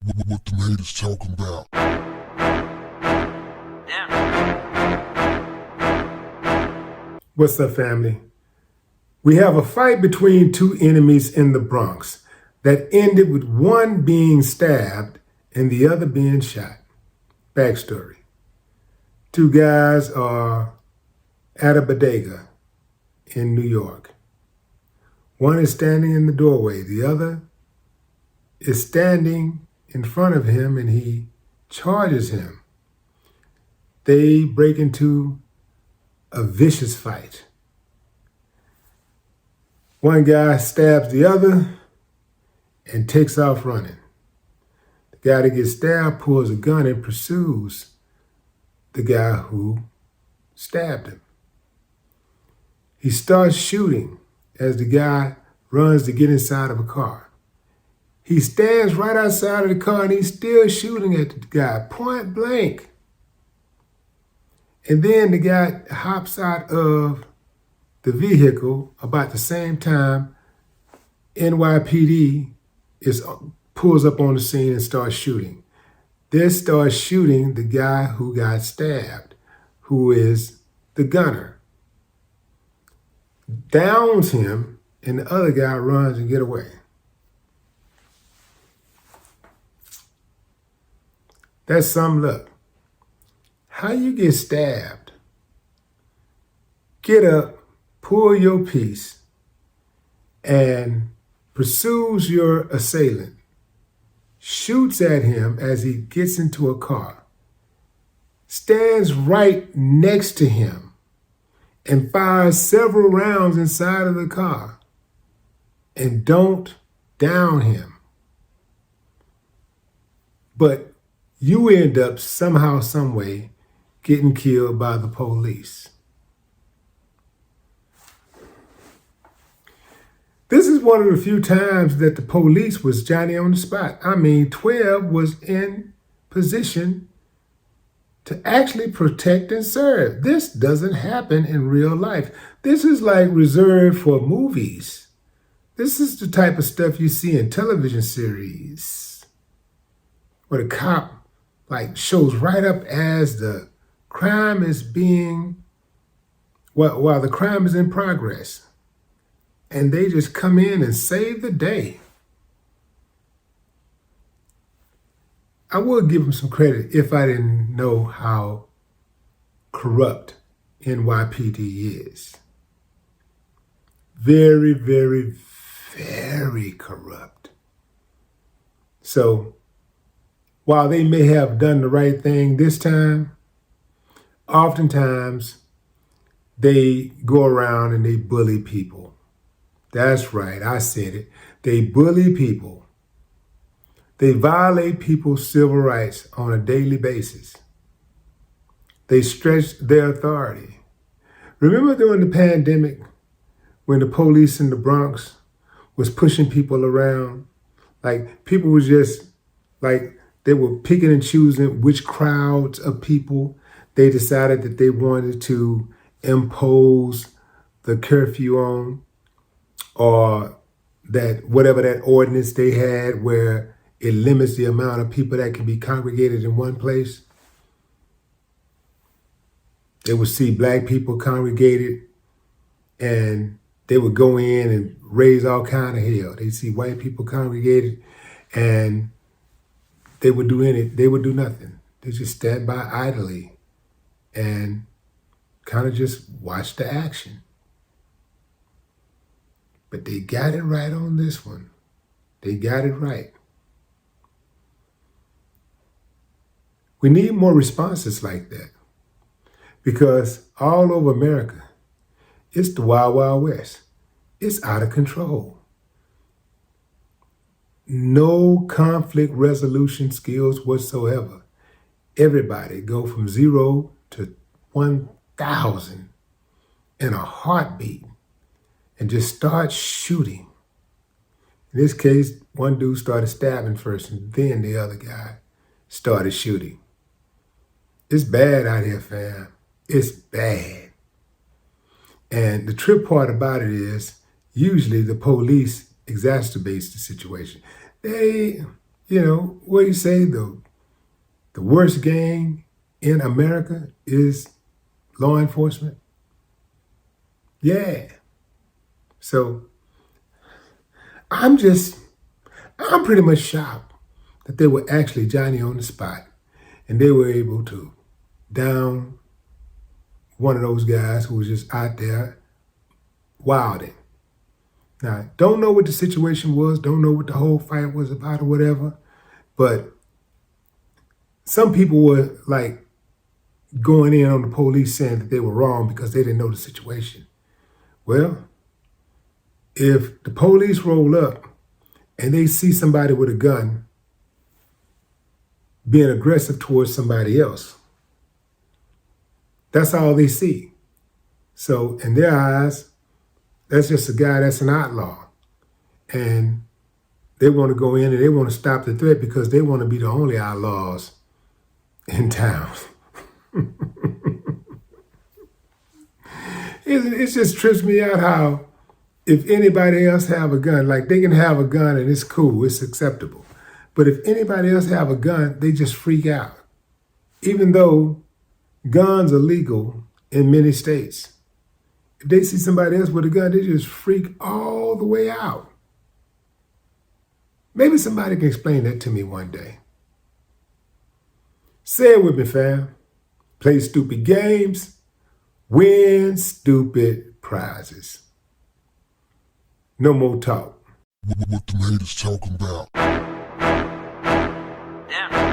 What the haters talking about? What's up, family? We have a fight between two enemies in the Bronx that ended with one being stabbed and the other being shot. Backstory. Two guys are at a bodega in New York. One is standing in the doorway. The other is standing in front of him and he charges him. They break into a vicious fight. One guy stabs the other and takes off running. The guy that gets stabbed pulls a gun and pursues the guy who stabbed him. He starts shooting as the guy runs to get inside of a car. He stands right outside of the car and he's still shooting at the guy, point blank. And then the guy hops out of the vehicle about the same time NYPD pulls up on the scene and starts shooting. They start shooting the guy who got stabbed, who is the gunner. Downs him, and the other guy runs and get away. That's some luck. How you get stabbed? Get up, pull your piece, and pursues your assailant. Shoots at him as he gets into a car. Stands right next to him and fires several rounds inside of the car and don't down him. But you end up somehow, some way, getting killed by the police. This is one of the few times that the police was Johnny on the spot. 12 was in position to actually protect and serve. This doesn't happen in real life. This is like reserved for movies. This is the type of stuff you see in television series where the cop shows right up as the crime is while the crime is in progress. And they just come in and save the day. I would give them some credit if I didn't know how corrupt NYPD is. Very, very, very corrupt. So while they may have done the right thing this time, oftentimes they go around and they bully people. That's right, I said it. They bully people. They violate people's civil rights on a daily basis. They stretch their authority. Remember during the pandemic when the police in the Bronx was pushing people around? People were just they were picking and choosing which crowds of people they decided that they wanted to impose the curfew on, or that whatever that ordinance they had where it limits the amount of people that can be congregated in one place. They would see black people congregated and they would go in and raise all kind of hell. They'd see white people congregated and they would do nothing. They just stand by idly and kind of just watch the action. But they got it right on this one. They got it right. We need more responses like that because all over America, it's the Wild Wild West. It's out of control. No conflict resolution skills whatsoever. Everybody go from 0 to 1,000 in a heartbeat and just start shooting. In this case, one dude started stabbing first and then the other guy started shooting. It's bad out here, fam. It's bad. And the trip part about it is usually the police exacerbates the situation. They what do you say? The worst gang in America is law enforcement. Yeah. So I'm pretty much shocked that they were actually Johnny on the spot and they were able to down one of those guys who was just out there wilding. Now, don't know what the situation was, don't know what the whole fight was about or whatever, but some people were like going in on the police saying that they were wrong because they didn't know the situation. Well, if the police roll up and they see somebody with a gun being aggressive towards somebody else, that's all they see. So in their eyes, that's just a guy that's an outlaw. And they want to go in and they want to stop the threat because they want to be the only outlaws in town. It just trips me out how if anybody else have a gun, like they can have a gun and it's cool, it's acceptable. But if anybody else have a gun, they just freak out. Even though guns are legal in many states. If they see somebody else with a gun, they just freak all the way out. Maybe somebody can explain that to me one day. Say it with me, fam. Play stupid games, win stupid prizes. No more talk. What them haters talking about? Damn.